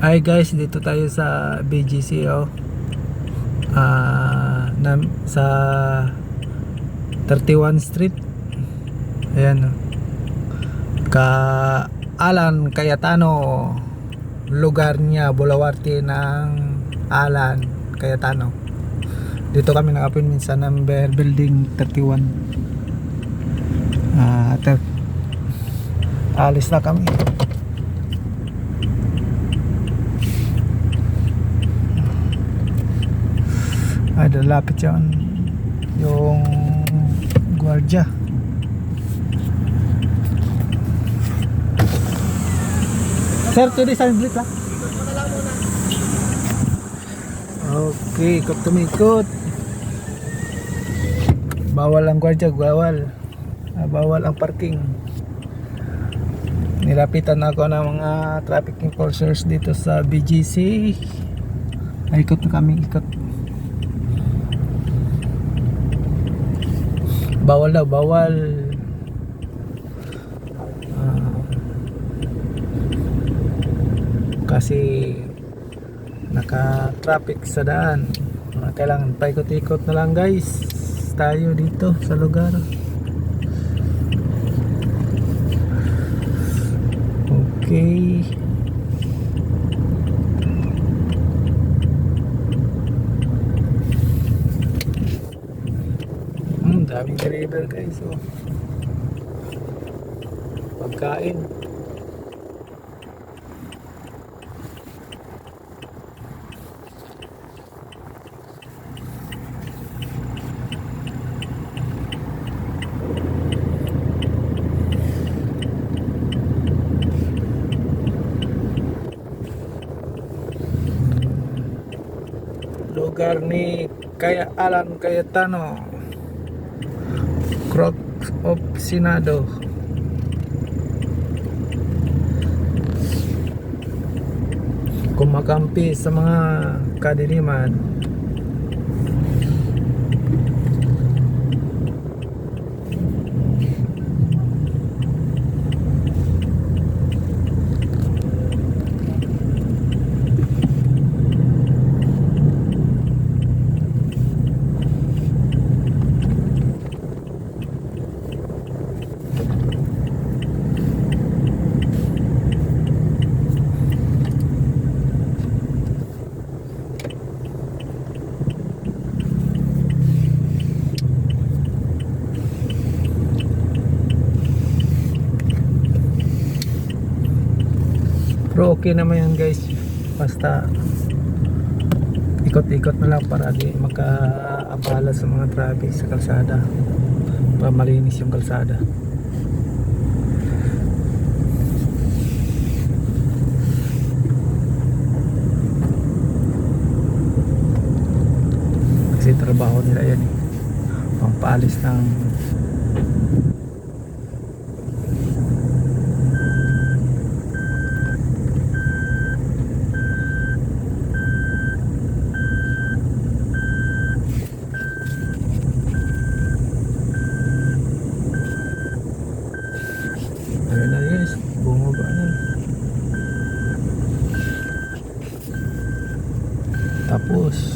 Hi guys, dito tayo sa BGC sa 31 Street. Ayan ka Alan Cayetano, lugar niya Bulawarte ng Alan Cayetano. Dito kami naka-appointment sa number building 31. Alis na kami. Ay, lapit yan yung gwardiya. Sir, tuloy sa blit lang. Okay, ikot tumikot. Bawal ang gwardiya, bawal. Bawal ang parking. Nilapitan ako ng mga traffic enforcers dito sa BGC. Ay, ikot na kami, ikot. Bawal daw, bawal. Kasi naka-traffic sa daan. Kailangan paikot-ikot na lang guys tayo dito sa lugar. Okay. Daming driver guys, pagkain. Lugar ni Alan Cayetano, Crook of Senado. Kumakampi sa mga kadiliman. Pero okay naman yan guys, basta ikot-ikot na lang para di makaabala sa mga traffic sa kalsada, para malinis yung kalsada. Kasi trabaho nila yan pampaalis ng bumaba na. Tapos